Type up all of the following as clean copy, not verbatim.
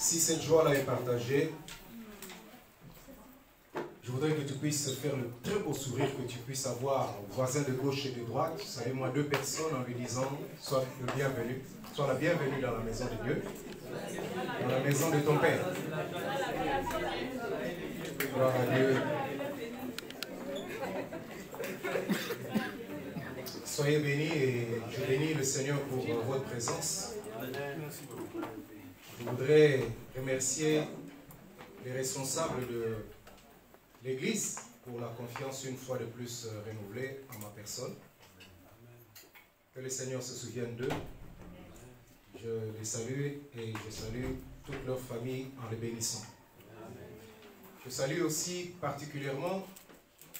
Si cette joie-là est partagée, je voudrais que tu puisses faire le très beau sourire que tu puisses avoir au voisin de gauche et de droite. Vous savez, moi, deux personnes en lui disant, sois le bienvenu, sois la bienvenue dans la maison de Dieu, dans la maison de ton Père. Gloire à Dieu. Soyez bénis et je bénis le Seigneur pour votre présence. Je voudrais remercier les responsables de l'Église pour la confiance une fois de plus renouvelée en ma personne. Que le Seigneur se souvienne d'eux. Je les salue et je salue toute leur famille en les bénissant. Je salue aussi particulièrement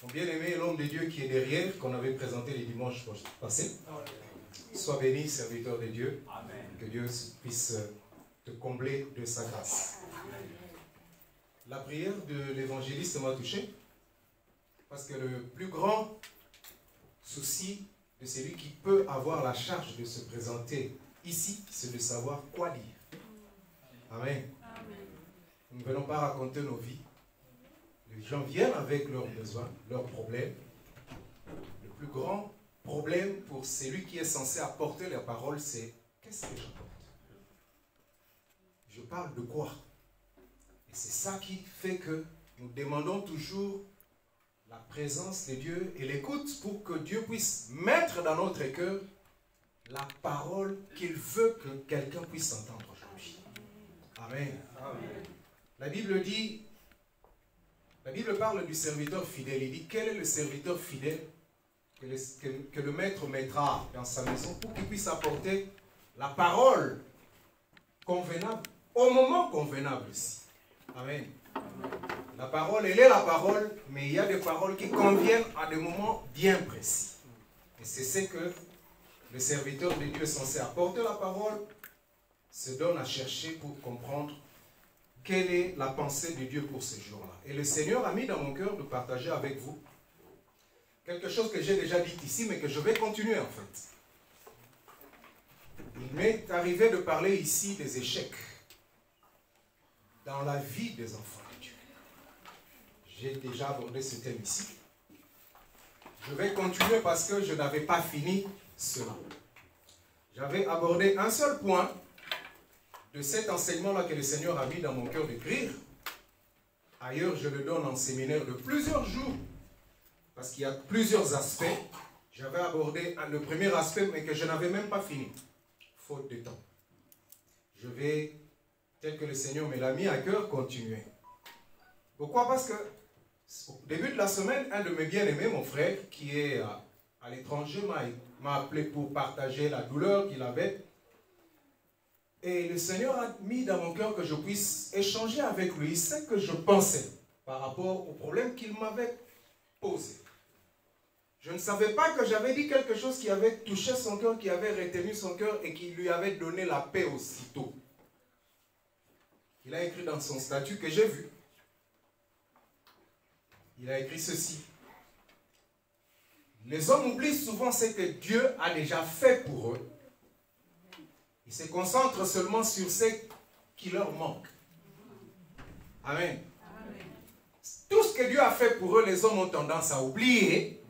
mon bien-aimé, l'homme de Dieu qui est derrière, qu'on avait présenté les dimanches passés. Sois béni, serviteur de Dieu. Que Dieu puisse te combler de sa grâce. La prière de l'évangéliste m'a touché, parce que le plus grand souci de celui qui peut avoir la charge de se présenter ici, c'est de savoir quoi dire. Amen. Nous ne venons pas raconter nos vies. Les gens viennent avec leurs besoins, leurs problèmes. Le plus grand problème pour celui qui est censé apporter la parole, c'est qu'est-ce que j'apporte? Je parle de quoi? Et c'est ça qui fait que nous demandons toujours la présence de Dieu et l'écoute pour que Dieu puisse mettre dans notre cœur la parole qu'il veut que quelqu'un puisse entendre aujourd'hui. Amen. Amen. La Bible dit, la Bible parle du serviteur fidèle. Il dit, quel est le serviteur fidèle que le maître mettra dans sa maison pour qu'il puisse apporter la parole convenable au moment convenable aussi. Amen. La parole, elle est la parole, mais il y a des paroles qui conviennent à des moments bien précis. Et c'est ce que le serviteur de Dieu est censé apporter la parole, se donne à chercher pour comprendre quelle est la pensée de Dieu pour ce jour-là. Et le Seigneur a mis dans mon cœur de partager avec vous quelque chose que j'ai déjà dit ici, mais que je vais continuer en fait. Il m'est arrivé de parler ici des échecs dans la vie des enfants de Dieu. J'ai déjà abordé ce thème ici. Je vais continuer parce que je n'avais pas fini cela. J'avais abordé un seul point de cet enseignement-là que le Seigneur a mis dans mon cœur d'écrire. Ailleurs, je le donne en séminaire de plusieurs jours, parce qu'il y a plusieurs aspects. J'avais abordé le premier aspect, mais que je n'avais même pas fini, faute de temps. Je vais, tel que le Seigneur me l'a mis à cœur, continuer. Pourquoi? Parce que au début de la semaine, un de mes bien-aimés, mon frère, qui est à l'étranger, m'a appelé pour partager la douleur qu'il avait. Et le Seigneur a mis dans mon cœur que je puisse échanger avec lui ce que je pensais par rapport au problème qu'il m'avait posé. Je ne savais pas que j'avais dit quelque chose qui avait touché son cœur, qui avait retenu son cœur et qui lui avait donné la paix aussitôt. Il a écrit dans son statut que j'ai vu. Il a écrit ceci. Les hommes oublient souvent ce que Dieu a déjà fait pour eux. Ils se concentrent seulement sur ce qui leur manque. Amen. Amen. Tout ce que Dieu a fait pour eux, les hommes ont tendance à oublier.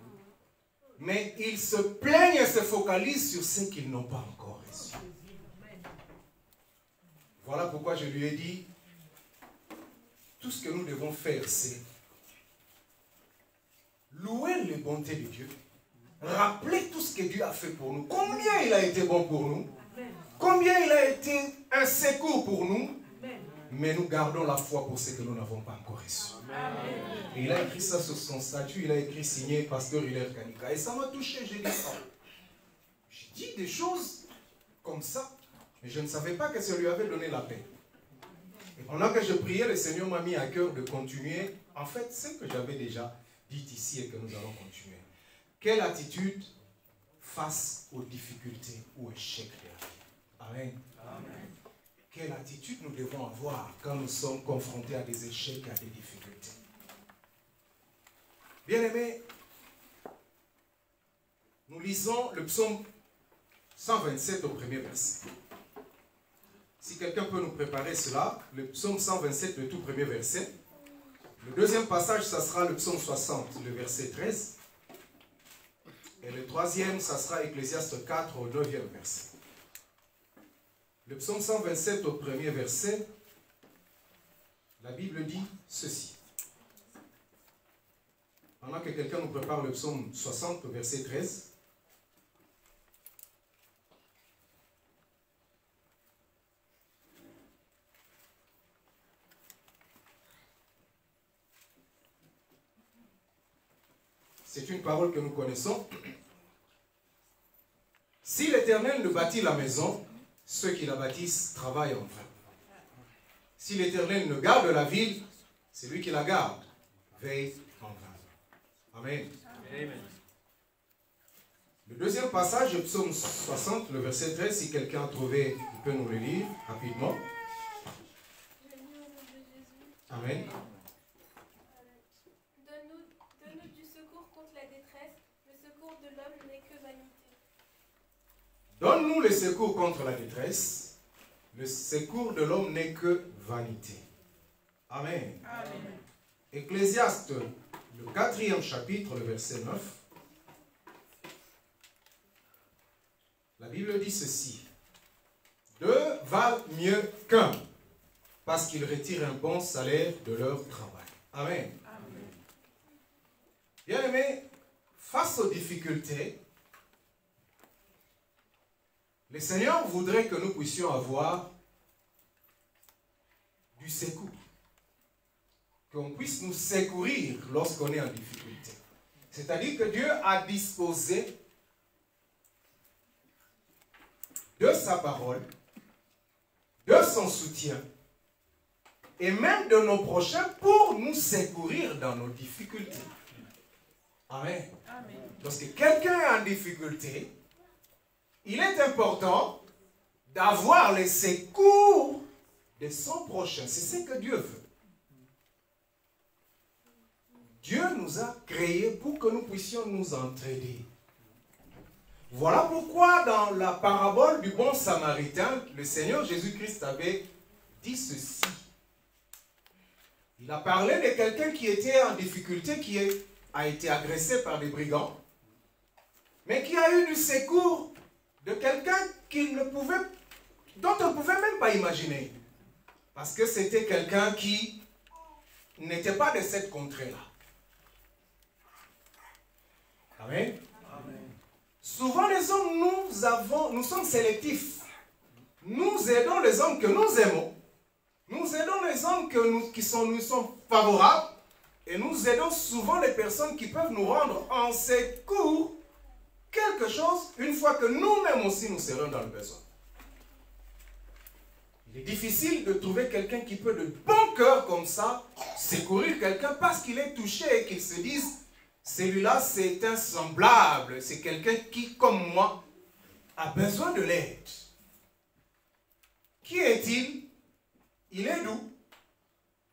Mais ils se plaignent et se focalisent sur ce qu'ils n'ont pas encore reçu. Voilà pourquoi je lui ai dit, tout ce que nous devons faire, c'est louer les bontés de Dieu, rappeler tout ce que Dieu a fait pour nous, combien il a été bon pour nous, combien il a été un secours pour nous, mais nous gardons la foi pour ce que nous n'avons pas encore reçu. Et il a écrit ça sur son statut, il a écrit signé Pasteur Hilaire Kanika. Et ça m'a touché, j'ai dit, oh, j'ai dit des choses comme ça, mais je ne savais pas que ça lui avait donné la paix. Et pendant que je priais, le Seigneur m'a mis à cœur de continuer, en fait, ce que j'avais déjà dit ici et que nous allons continuer. Quelle attitude face aux difficultés ou échecs de la vie? Amen. Amen. Quelle attitude nous devons avoir quand nous sommes confrontés à des échecs et à des difficultés? Bien-aimés, nous lisons le psaume 127 au premier verset. Si quelqu'un peut nous préparer cela, le psaume 127, le tout premier verset. Le deuxième passage, ça sera le psaume 60, le verset 13. Et le troisième, ça sera Ecclésiaste 4 au 9e verset. Le psaume 127 au premier verset, la Bible dit ceci. Pendant que quelqu'un nous prépare le psaume 60 au verset 13. C'est une parole que nous connaissons. Si l'Éternel ne bâtit la maison, ceux qui la bâtissent travaillent en vain. Si l'Éternel ne garde la ville, c'est lui qui la garde veille en vain. Amen. Amen. Le deuxième passage, le psaume 60, le verset 13, si quelqu'un a trouvé, il peut nous le lire rapidement. Amen. Donne-nous du secours contre la détresse. Le secours de l'homme n'est que vanité. Donne-nous le secours contre la détresse. Le secours de l'homme n'est que vanité. Amen. Amen. Ecclésiaste, le 4e chapitre, le verset 9. La Bible dit ceci. Deux valent mieux qu'un, parce qu'ils retirent un bon salaire de leur travail. Amen. Amen. Bien aimé, face aux difficultés, le Seigneur voudrait que nous puissions avoir du secours. Qu'on puisse nous secourir lorsqu'on est en difficulté. C'est-à-dire que Dieu a disposé de sa parole, de son soutien, et même de nos prochains pour nous secourir dans nos difficultés. Amen. Amen. Lorsque quelqu'un est en difficulté, il est important d'avoir les secours de son prochain. C'est ce que Dieu veut. Dieu nous a créés pour que nous puissions nous entraider. Voilà pourquoi dans la parabole du bon samaritain, le Seigneur Jésus-Christ avait dit ceci. Il a parlé de quelqu'un qui était en difficulté, qui a été agressé par des brigands, mais qui a eu du secours de quelqu'un dont on ne pouvait même pas imaginer. Parce que c'était quelqu'un qui n'était pas de cette contrée-là. Amen. Amen. Souvent les hommes, nous sommes sélectifs. Nous aidons les hommes que nous aimons. Nous aidons les hommes qui nous sont favorables. Et nous aidons souvent les personnes qui peuvent nous rendre en secours quelque chose une fois que nous-mêmes aussi nous serons dans le besoin. Il est difficile de trouver quelqu'un qui peut de bon cœur comme ça secourir quelqu'un parce qu'il est touché et qu'il se dise celui-là c'est un semblable, c'est quelqu'un qui comme moi a besoin de l'aide. Qui est-il? Il est d'où?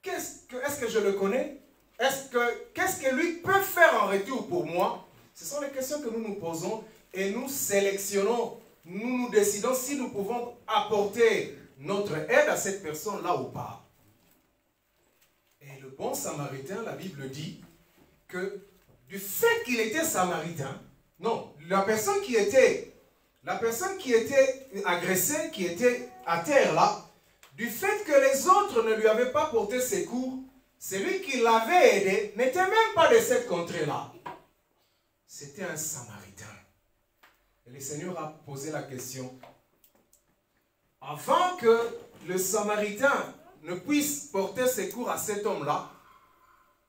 Est-ce que je le connais? Qu'est-ce que lui peut faire en retour pour moi? Ce sont les questions que nous nous posons et nous sélectionnons, nous décidons si nous pouvons apporter notre aide à cette personne-là ou pas. Et le bon samaritain, la Bible dit que du fait qu'il était samaritain, non, la personne qui était agressée, qui était à terre là, du fait que les autres ne lui avaient pas porté secours, celui qui l'avait aidé n'était même pas de cette contrée-là. C'était un samaritain. Et le Seigneur a posé la question. Avant que le samaritain ne puisse porter secours à cet homme-là,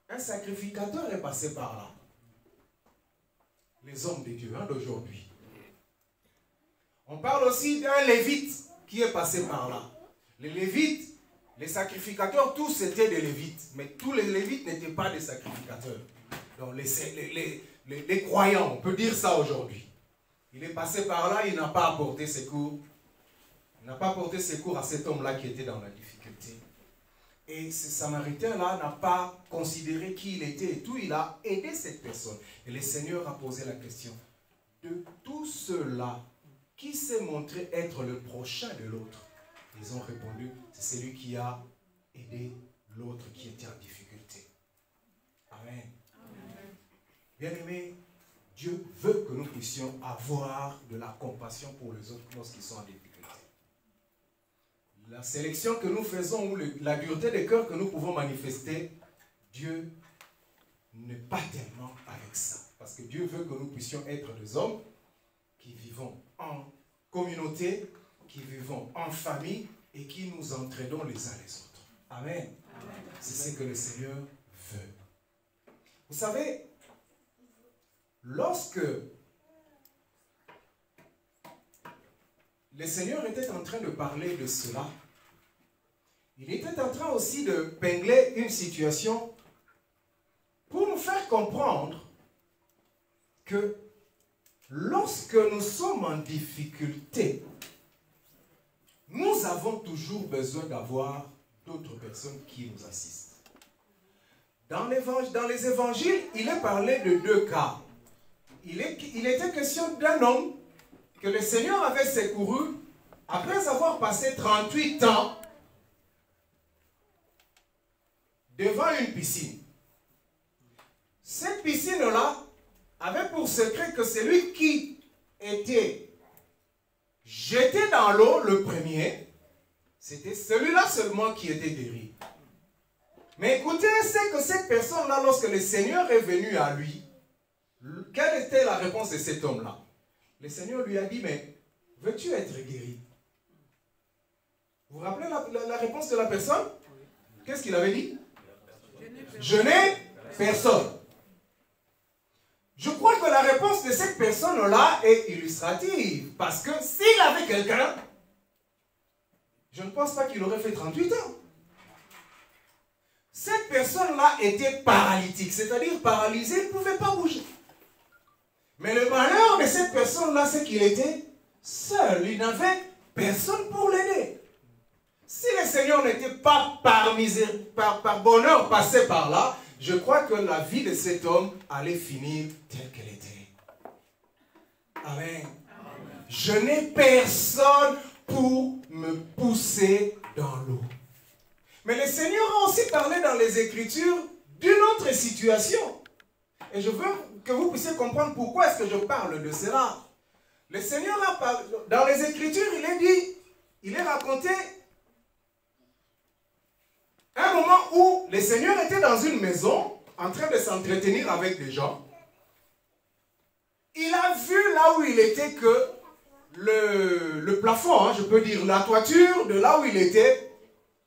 un sacrificateur est passé par là. Les hommes de Dieu d'aujourd'hui. On parle aussi d'un lévite qui est passé par là. Les lévites, les sacrificateurs, tous étaient des lévites. Mais tous les lévites n'étaient pas des sacrificateurs. Donc les croyants, on peut dire ça aujourd'hui. Il est passé par là, il n'a pas apporté secours. Il n'a pas apporté secours à cet homme-là qui était dans la difficulté. Et ce Samaritain-là n'a pas considéré qui il était et tout. Il a aidé cette personne. Et le Seigneur a posé la question. De tous ceux-là, qui s'est montré être le prochain de l'autre? Ils ont répondu, c'est celui qui a aidé l'autre qui était en difficulté. Amen. Bien-aimés, Dieu veut que nous puissions avoir de la compassion pour les autres lorsqu'ils sont en difficulté. La sélection que nous faisons ou la dureté de cœur que nous pouvons manifester, Dieu n'est pas tellement avec ça. Parce que Dieu veut que nous puissions être des hommes qui vivons en communauté, qui vivons en famille et qui nous entraidons les uns les autres. Amen. C'est ce que le Seigneur veut. Vous savez, lorsque le Seigneur était en train de parler de cela, il était en train aussi de pingler une situation pour nous faire comprendre que lorsque nous sommes en difficulté, nous avons toujours besoin d'avoir d'autres personnes qui nous assistent. Dans les évangiles, il est parlé de deux cas. Il était question d'un homme que le Seigneur avait secouru après avoir passé 38 ans devant une piscine. Cette piscine-là avait pour secret que celui qui était jeté dans l'eau, le premier, c'était celui-là seulement qui était guéri. Mais écoutez, c'est que cette personne-là, lorsque le Seigneur est venu à lui, quelle était la réponse de cet homme-là? Le Seigneur lui a dit, mais veux-tu être guéri? Vous vous rappelez la réponse de la personne? Qu'est-ce qu'il avait dit? Je n'ai personne. Je crois que la réponse de cette personne-là est illustrative. Parce que s'il avait quelqu'un, je ne pense pas qu'il aurait fait 38 ans. Cette personne-là était paralytique, c'est-à-dire paralysée, il ne pouvait pas bouger. Mais le malheur de cette personne-là, c'est qu'il était seul. Il n'avait personne pour l'aider. Si le Seigneur n'était pas par bonheur passé par là, je crois que la vie de cet homme allait finir telle qu'elle était. Amen. Amen. Je n'ai personne pour me pousser dans l'eau. Mais le Seigneur a aussi parlé dans les Écritures d'une autre situation. Et je veux que vous puissiez comprendre pourquoi est-ce que je parle de cela. Le Seigneur a parlé, dans les Écritures, il est raconté un moment où le Seigneur était dans une maison en train de s'entretenir avec des gens. Il a vu là où il était que le plafond, je peux dire, la toiture de là où il était,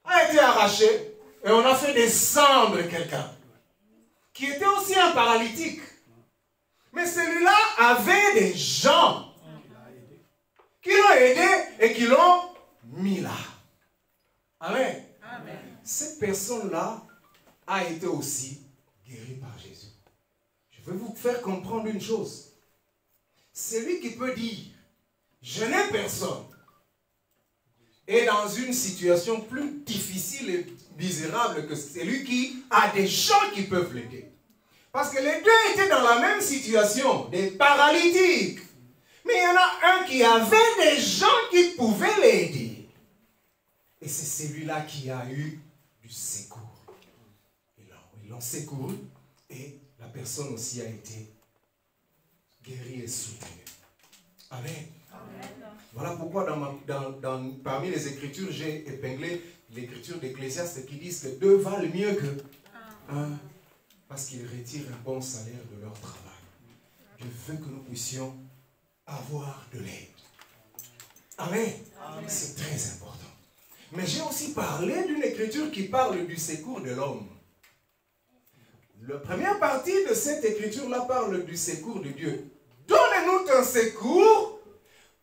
a été arrachée et on a fait descendre quelqu'un qui était aussi un paralytique. Mais celui-là avait des gens qui l'ont aidé et qui l'ont mis là. Amen. Amen. Cette personne-là a été aussi guérie par Jésus. Je vais vous faire comprendre une chose. Celui qui peut dire « Je n'ai personne » est dans une situation plus difficile et misérable que celui qui a des gens qui peuvent l'aider. Parce que les deux étaient dans la même situation, des paralytiques. Mais il y en a un qui avait des gens qui pouvaient l'aider. Et c'est celui-là qui a eu du secours. Ils l'ont secouru et la personne aussi a été guérie et soutenue. Amen. Amen. Voilà pourquoi parmi les Écritures, j'ai épinglé l'Écriture d'Ecclésiaste qui disent que deux valent mieux que un, parce qu'ils retirent un bon salaire de leur travail. Dieu veut que nous puissions avoir de l'aide. Amen. Amen. C'est très important. Mais j'ai aussi parlé d'une Écriture qui parle du secours de l'homme. La première partie de cette Écriture-là parle du secours de Dieu. Donne-nous ton secours.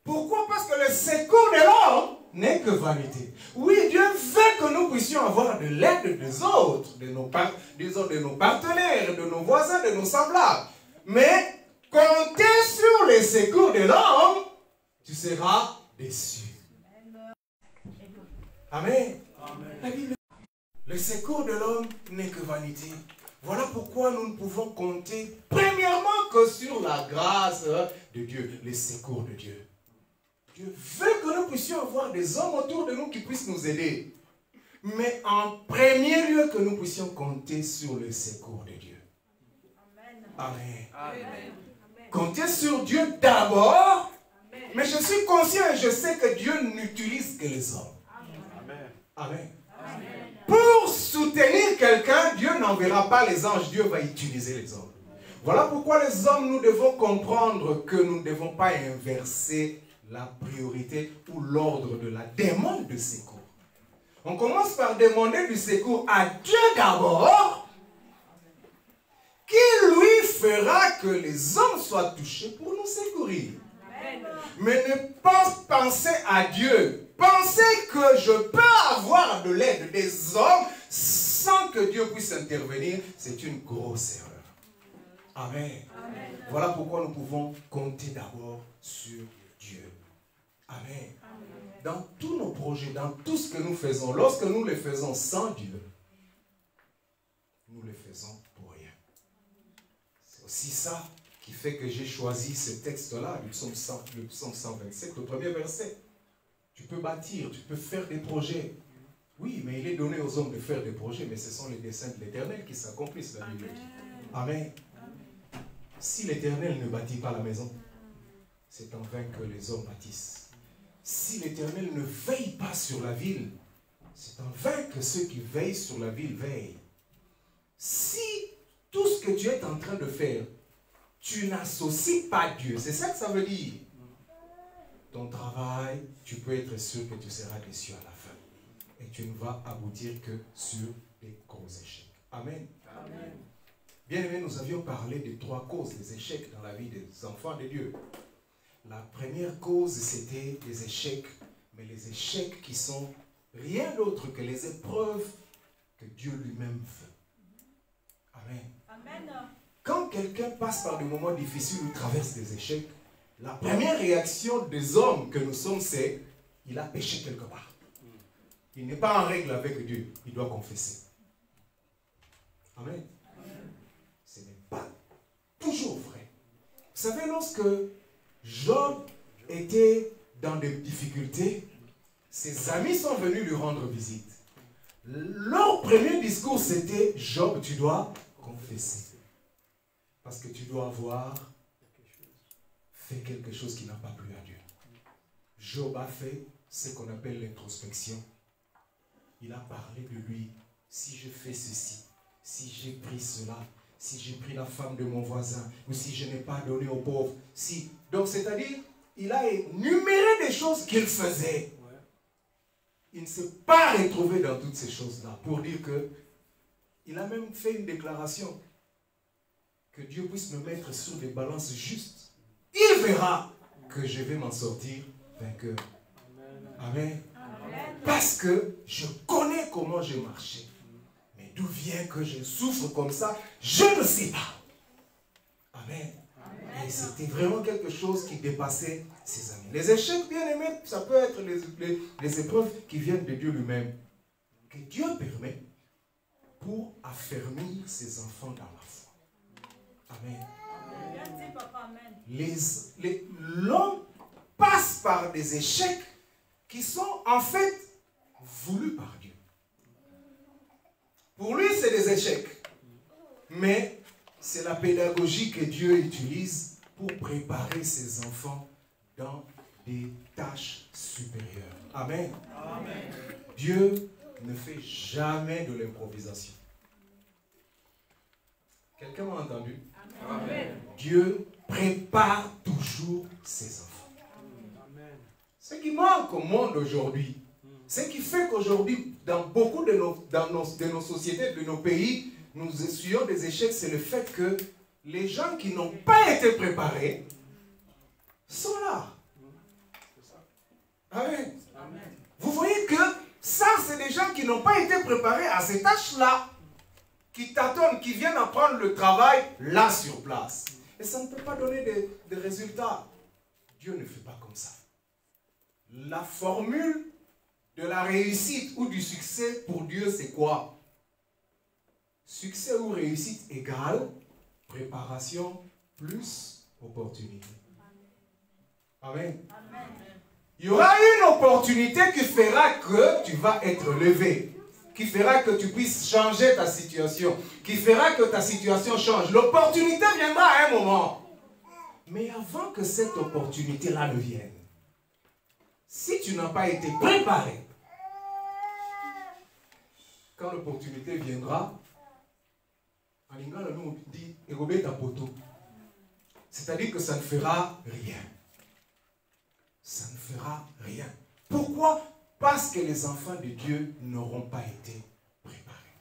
Pourquoi? Parce que le secours de l'homme n'est que vanité. Oui, Dieu veut que nous puissions avoir de l'aide des autres, de nos partenaires, de nos voisins, de nos semblables. Mais compter sur le secours de l'homme, tu seras déçu. Amen. Amen. Le secours de l'homme n'est que vanité. Voilà pourquoi nous ne pouvons compter premièrement que sur la grâce de Dieu, le secours de Dieu. Dieu veut que nous puissions avoir des hommes autour de nous qui puissent nous aider. Mais en premier lieu, que nous puissions compter sur le secours de Dieu. Amen. Amen. Compter sur Dieu d'abord. Mais je suis conscient et je sais que Dieu n'utilise que les hommes. Amen. Amen. Pour soutenir quelqu'un, Dieu n'enverra pas les anges, Dieu va utiliser les hommes. Voilà pourquoi les hommes, nous devons comprendre que nous ne devons pas inverser la priorité ou l'ordre de la demande de secours. On commence par demander du secours à Dieu d'abord, qui lui fera que les hommes soient touchés pour nous secourir. Mais ne pas penser à Dieu. Penser que je peux avoir de l'aide des hommes sans que Dieu puisse intervenir, c'est une grosse erreur. Amen. Amen. Voilà pourquoi nous pouvons compter d'abord sur Dieu. Amen. Amen. Dans tous nos projets, dans tout ce que nous faisons, lorsque nous les faisons sans Dieu, nous les faisons pour rien. C'est aussi ça qui fait que j'ai choisi ce texte-là, le psaume 127, le premier verset. Tu peux bâtir, tu peux faire des projets. Oui, mais il est donné aux hommes de faire des projets, mais ce sont les desseins de l'Éternel qui s'accomplissent, la Bible dit. Amen. Si l'Éternel ne bâtit pas la maison, c'est en vain que les hommes bâtissent. Si l'Éternel ne veille pas sur la ville, c'est en vain que ceux qui veillent sur la ville veillent. Si tout ce que tu es en train de faire, tu n'associes pas Dieu, c'est ça que ça veut dire. Ton travail, tu peux être sûr que tu seras déçu à la fin. Et tu ne vas aboutir que sur des gros échecs. Amen. Amen. Bien aimé, nous avions parlé de 3 causes des échecs dans la vie des enfants de Dieu. La première cause, c'était les échecs, mais les échecs qui sont rien d'autre que les épreuves que Dieu lui-même veut. Amen. Amen. Quand quelqu'un passe par des moments difficiles ou traverse des échecs, la première réaction des hommes que nous sommes, c'est il a péché quelque part. Il n'est pas en règle avec Dieu, il doit confesser. Amen. Ce n'est pas toujours vrai. Vous savez, lorsque Job était dans des difficultés, ses amis sont venus lui rendre visite. Leur premier discours, c'était « Job, tu dois confesser. Parce que tu dois avoir fait quelque chose qui n'a pas plu à Dieu. » Job a fait ce qu'on appelle l'introspection. Il a parlé de lui. Si je fais ceci, si j'ai pris cela, si j'ai pris la femme de mon voisin, ou si je n'ai pas donné aux pauvres. Si. Donc, c'est-à-dire, il a énuméré des choses qu'il faisait. Il ne s'est pas retrouvé dans toutes ces choses-là pour dire que il a même fait une déclaration que Dieu puisse me mettre sur des balances justes. Il verra que je vais m'en sortir vainqueur. Amen. Amen. Parce que je connais comment j'ai marché. Mais d'où vient que je souffre comme ça, je ne sais pas. Amen. Amen. Et c'était vraiment quelque chose qui dépassait ses amis. Les échecs, bien aimés, ça peut être les épreuves qui viennent de Dieu lui-même. Que Dieu permet pour affermir ses enfants dans la foi. Amen. L'homme passe par des échecs qui sont en fait voulus par Dieu. Pour lui, c'est des échecs. Mais c'est la pédagogie que Dieu utilise pour préparer ses enfants dans des tâches supérieures. Amen. Amen. Dieu ne fait jamais de l'improvisation. Quelqu'un m'a entendu? Amen. Dieu prépare toujours ses enfants. Amen. Ce qui manque au monde aujourd'hui, ce qui fait qu'aujourd'hui, dans beaucoup de nos sociétés, de nos pays, nous essuyons des échecs, c'est le fait que les gens qui n'ont pas été préparés sont là. Amen. Amen. Vous voyez que ça, c'est des gens qui n'ont pas été préparés à ces tâches-là, qui tâtonnent, qui viennent apprendre le travail là sur place. Et ça ne peut pas donner de résultats. Dieu ne fait pas comme ça. La formule de la réussite ou du succès pour Dieu, c'est quoi? Succès ou réussite égale préparation plus opportunité. Amen. Amen. Il y aura une opportunité qui fera que tu vas être levé, qui fera que tu puisses changer ta situation, qui fera que ta situation change. L'opportunité viendra à un moment. Mais avant que cette opportunité-là ne vienne, si tu n'as pas été préparé, quand l'opportunité viendra, en lingala nous dit c'est-à-dire que ça ne fera rien. Ça ne fera rien. Pourquoi? Parce que les enfants de Dieu n'auront pas été préparés.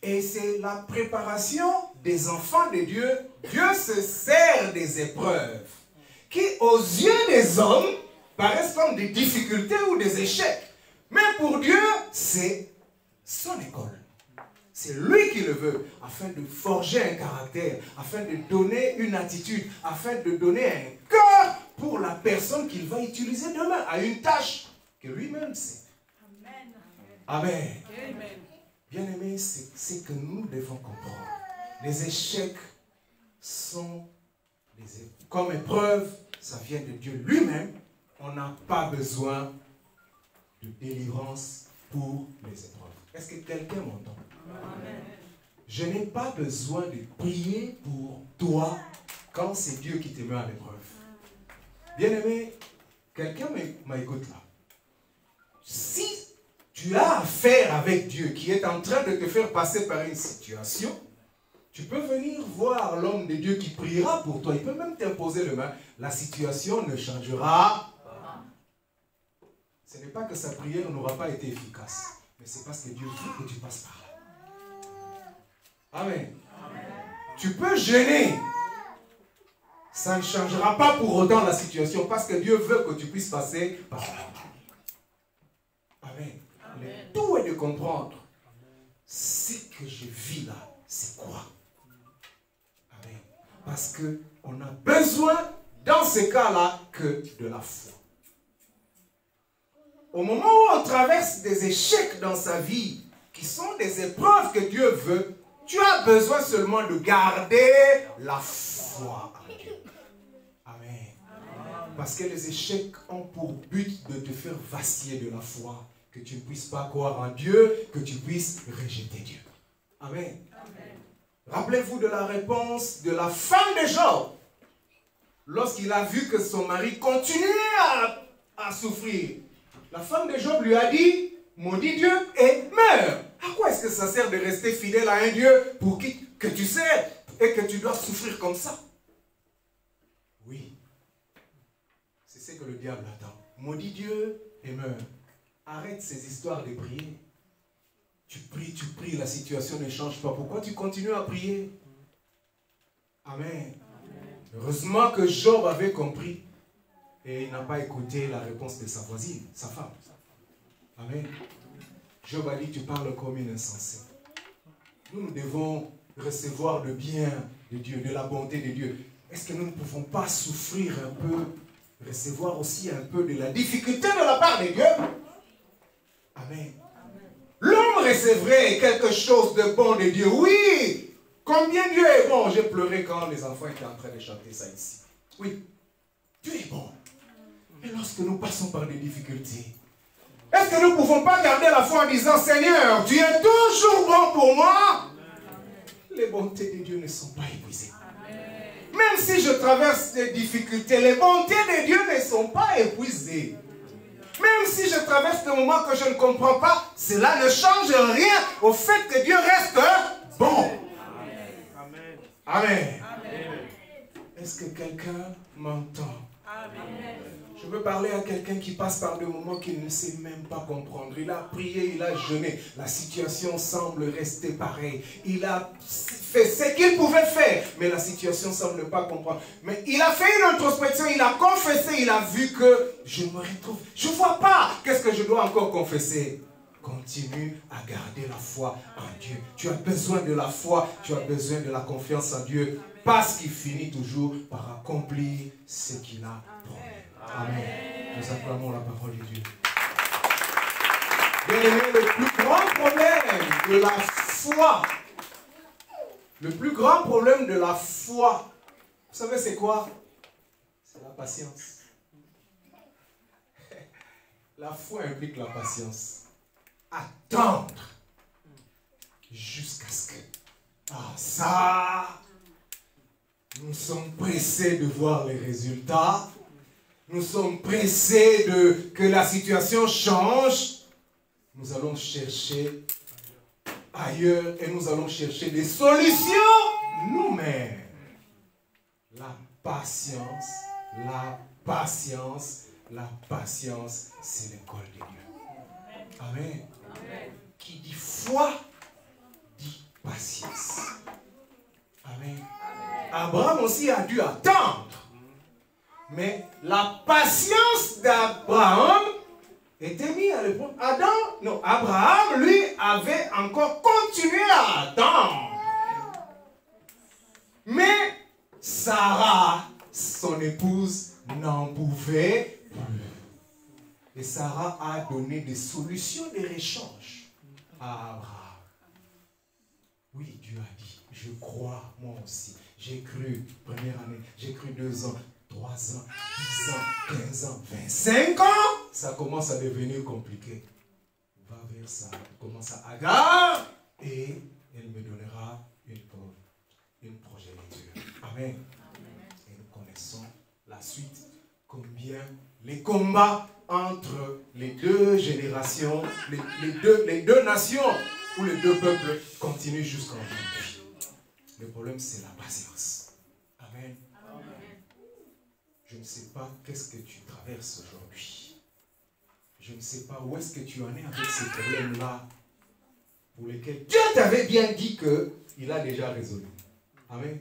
Et c'est la préparation des enfants de Dieu. Dieu se sert des épreuves qui, aux yeux des hommes, paraissent comme des difficultés ou des échecs. Mais pour Dieu, c'est son école. C'est lui qui le veut, afin de forger un caractère, afin de donner une attitude, afin de donner un cœur pour la personne qu'il va utiliser demain, à une tâche que lui-même sait. Amen. Amen. Bien-aimés, c'est que nous devons comprendre. Les échecs sont comme épreuve, ça vient de Dieu lui-même. On n'a pas besoin de délivrance pour les épreuves. Est-ce que quelqu'un m'entend? Amen. Je n'ai pas besoin de prier pour toi quand c'est Dieu qui te met à l'épreuve. Bien-aimé, quelqu'un m'écoute là. Si tu as affaire avec Dieu qui est en train de te faire passer par une situation, tu peux venir voir l'homme de Dieu qui priera pour toi. Il peut même t'imposer le main. La situation ne changera pas. Ce n'est pas que sa prière n'aura pas été efficace, mais c'est parce que Dieu veut que tu passes par là. Amen. Amen. Tu peux gêner. Ça ne changera pas pour autant la situation parce que Dieu veut que tu puisses passer par là. Amen. Amen. Le tout est de comprendre ce que je vis là, c'est quoi? Amen. Parce qu'on a besoin, dans ce cas-là, que de la foi. Au moment où on traverse des échecs dans sa vie, qui sont des épreuves que Dieu veut, tu as besoin seulement de garder la foi en Dieu. Amen. Amen. Parce que les échecs ont pour but de te faire vaciller de la foi, que tu ne puisses pas croire en Dieu, que tu puisses rejeter Dieu. Amen. Amen. Rappelez-vous de la réponse de la femme de Job, lorsqu'il a vu que son mari continuait à souffrir. La femme de Job lui a dit, maudit Dieu et meurs. À quoi est-ce que ça sert de rester fidèle à un Dieu pour qui que tu sais et que tu dois souffrir comme ça? Oui. C'est ce que le diable attend. Maudit Dieu et meurs. Arrête ces histoires de prier. Tu pries, la situation ne change pas. Pourquoi tu continues à prier? Amen. Amen. Heureusement que Job avait compris et il n'a pas écouté la réponse de sa voisine, sa femme. Amen. Job a dit, tu parles comme une insensée. Nous devons recevoir le bien de Dieu, de la bonté de Dieu. Est-ce que nous ne pouvons pas souffrir un peu, recevoir aussi un peu de la difficulté de la part de Dieu? Amen. L'homme recevrait quelque chose de bon de Dieu. Oui, combien Dieu est bon. J'ai pleuré quand les enfants étaient en train de chanter ça ici. Oui, Dieu est bon. Mais lorsque nous passons par des difficultés, est-ce que nous ne pouvons pas garder la foi en disant, Seigneur, tu es toujours bon pour moi? Les bontés de Dieu ne sont pas épuisées. Même si je traverse des difficultés, les bontés de Dieu ne sont pas épuisées. Même si je traverse des moments que je ne comprends pas, cela ne change rien au fait que Dieu reste bon. Amen. Amen. Amen. Est-ce que quelqu'un m'entend? Amen. Je veux parler à quelqu'un qui passe par des moments qu'il ne sait même pas comprendre. Il a prié, il a jeûné. La situation semble rester pareille. Il a fait ce qu'il pouvait faire, mais la situation semble ne pas comprendre. Mais il a fait une introspection, il a confessé, il a vu que je me retrouve. Je ne vois pas. Qu'est-ce que je dois encore confesser? Continue à garder la foi en Dieu. Tu as besoin de la foi, tu as besoin de la confiance en Dieu, parce qu'il finit toujours par accomplir ce qu'il a promis. Amen. Nous acclamons la parole de Dieu. Bien-aimé, le plus grand problème de la foi, le plus grand problème de la foi, vous savez c'est quoi? C'est la patience. La foi implique la patience. Attendre jusqu'à ce que... Ah, ça... Nous sommes pressés de voir les résultats. Nous sommes pressés que la situation change. Nous allons chercher ailleurs et nous allons chercher des solutions nous-mêmes. La patience, c'est l'école de Dieu. Amen. Amen. Qui dit foi, dit patience. Amen. Abraham aussi a dû attendre. Mais la patience d'Abraham était mise à l'épreuve. Abraham, lui, avait encore continué à attendre. Mais Sarah, son épouse, n'en pouvait plus. Et Sarah a donné des solutions de rechange à Abraham. Oui, Dieu a dit, je crois, moi aussi. J'ai cru, première année, j'ai cru 2 ans, 3 ans, 10 ans, 15 ans, 25 ans. Ça commence à devenir compliqué. Va vers ça, commence à Agar et elle me donnera une progéniture. Amen. Et nous connaissons la suite, combien les combats entre les 2 générations, les deux nations ou les 2 peuples continuent jusqu'à aujourd'hui. Le problème, c'est la patience. Amen. Je ne sais pas qu'est-ce que tu traverses aujourd'hui. Je ne sais pas où est-ce que tu en es avec ces problèmes-là pour lesquels Dieu t'avait bien dit qu'il a déjà résolu. Amen.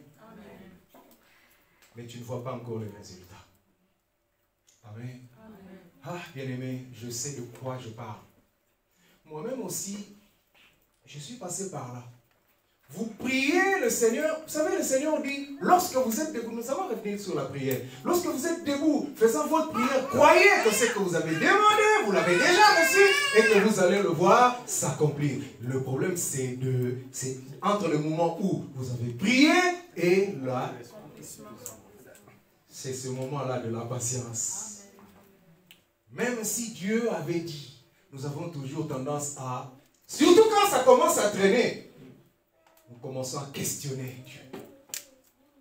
Mais tu ne vois pas encore les résultats. Amen. Ah, bien-aimé, je sais de quoi je parle. Moi-même aussi, je suis passé par là. Vous priez le Seigneur. Vous savez, le Seigneur dit, lorsque vous êtes debout, nous allons revenir sur la prière. Lorsque vous êtes debout, faisant votre prière, croyez que ce que vous avez demandé, vous l'avez déjà reçu et que vous allez le voir s'accomplir. Le problème, c'est entre le moment où vous avez prié et là, c'est ce moment-là de la patience. Même si Dieu avait dit, nous avons toujours tendance à, surtout quand ça commence à traîner, nous commençons à questionner Dieu.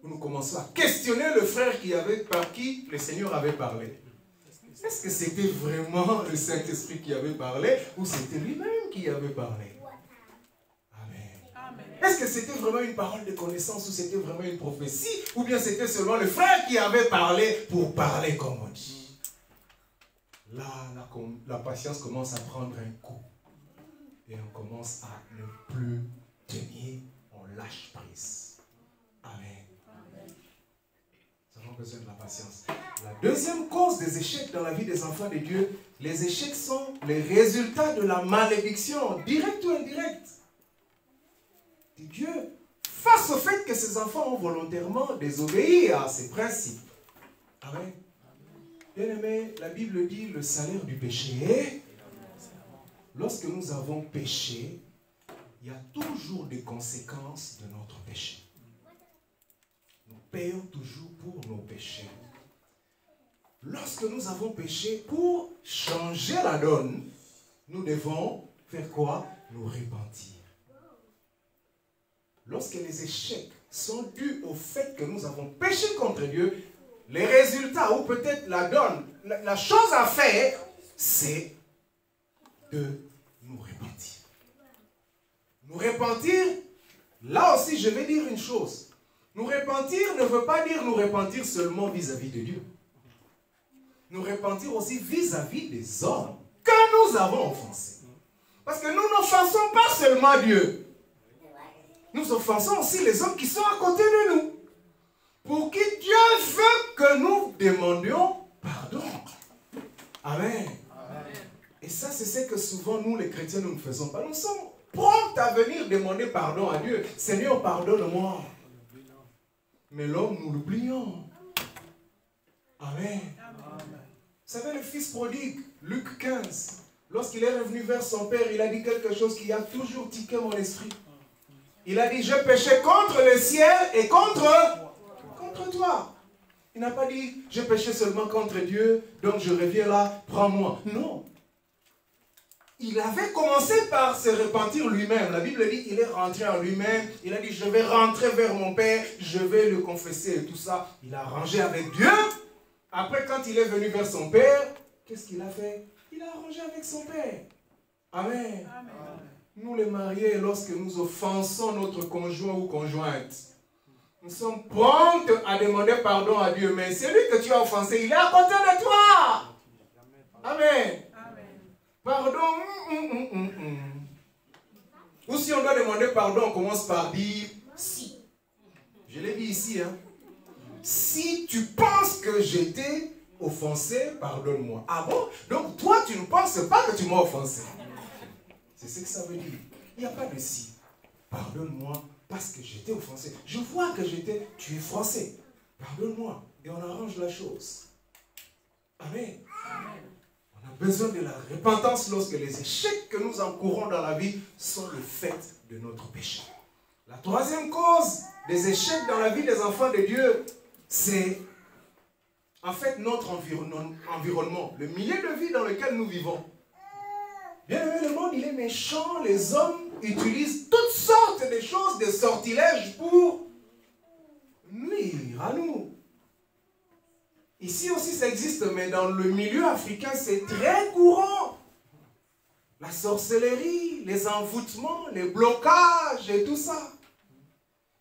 Nous commençons à questionner le frère par qui le Seigneur avait parlé. Est-ce que c'était vraiment le Saint-Esprit qui avait parlé ou c'était lui-même qui avait parlé? Amen. Est-ce que c'était vraiment une parole de connaissance ou c'était vraiment une prophétie ou bien c'était seulement le frère qui avait parlé pour parler comme on dit? Là, la patience commence à prendre un coup et on commence à ne plus tenir. Lâche prise. Amen. Nous avons besoin de la patience. La deuxième cause des échecs dans la vie des enfants de Dieu, les échecs sont les résultats de la malédiction, directe ou indirecte, de Dieu, face au fait que ses enfants ont volontairement désobéi à ses principes. Amen. Bien-aimé, la Bible dit le salaire du péché. Lorsque nous avons péché, il y a toujours des conséquences de notre péché. Nous payons toujours pour nos péchés. Lorsque nous avons péché, pour changer la donne, nous devons faire quoi? Nous repentir. Lorsque les échecs sont dus au fait que nous avons péché contre Dieu, les résultats, ou peut-être la donne, la chose à faire, c'est de nous repentir. Nous repentir, là aussi je vais dire une chose. Nous repentir ne veut pas dire nous repentir seulement vis-à-vis de Dieu. Nous repentir aussi vis-à-vis des hommes que nous avons offensés. Parce que nous n'offensons pas seulement Dieu. Nous offensons aussi les hommes qui sont à côté de nous. Pour qui Dieu veut que nous demandions pardon. Amen. Amen. Et ça, c'est ce que souvent nous les chrétiens nous ne faisons pas. Nous sommes prompts à venir demander pardon à Dieu. Seigneur, pardonne-moi. Mais l'homme, nous l'oublions. Amen. Vous savez, le fils prodigue, Luc 15, lorsqu'il est revenu vers son père, il a dit quelque chose qui a toujours tiqué mon esprit. Il a dit, je péchais contre le ciel et contre toi. Il n'a pas dit, je péchais seulement contre Dieu, donc je reviens là, prends-moi. Non. il avait commencé par se repentir lui-même. La Bible dit qu'il est rentré en lui-même. Il a dit, je vais rentrer vers mon Père, je vais le confesser et tout ça. Il a arrangé avec Dieu. Après, quand il est venu vers son Père, qu'est-ce qu'il a fait? Il a arrangé avec son Père. Amen. Amen. Nous les mariés, lorsque nous offensons notre conjoint ou conjointe, nous sommes prompts à demander pardon à Dieu. Mais celui que tu as offensé, il est à côté de toi. Amen. Pardon. Ou si on doit demander pardon, on commence par dire si. Je l'ai dit ici. Hein. Si tu penses que j'étais offensé, pardonne-moi. Ah bon? Donc toi, tu ne penses pas que tu m'as offensé. C'est ce que ça veut dire. Il n'y a pas de si. Pardonne-moi parce que j'étais offensé. Je vois que tu es français. Pardonne-moi. Et on arrange la chose. Amen. Amen. On a besoin de la repentance lorsque les échecs que nous encourons dans la vie sont le fait de notre péché. La troisième cause des échecs dans la vie des enfants de Dieu, c'est en fait notre environnement, le milieu de vie dans lequel nous vivons. Bien aimé, le monde, il est méchant. Les hommes utilisent toutes sortes de choses, de sortilèges pour nuire à nous. Ici aussi, ça existe, mais dans le milieu africain, c'est très courant. La sorcellerie, les envoûtements, les blocages et tout ça.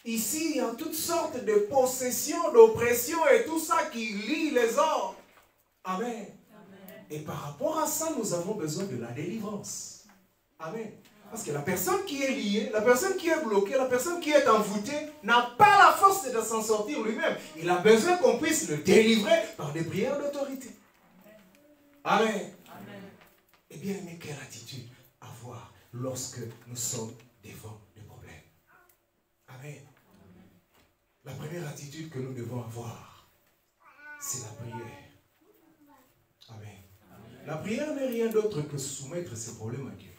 Ici, il y a toutes sortes de possessions, d'oppressions et tout ça qui lie les hommes. Amen. Et par rapport à ça, nous avons besoin de la délivrance. Amen. Parce que la personne qui est liée, la personne qui est bloquée, la personne qui est envoûtée, n'a pas la force de s'en sortir lui-même. Il a besoin qu'on puisse le délivrer par des prières d'autorité. Amen. Amen. Eh bien, mais quelle attitude avoir lorsque nous sommes devant des problèmes? Amen. La première attitude que nous devons avoir, c'est la prière. Amen. La prière n'est rien d'autre que soumettre ses problèmes à Dieu.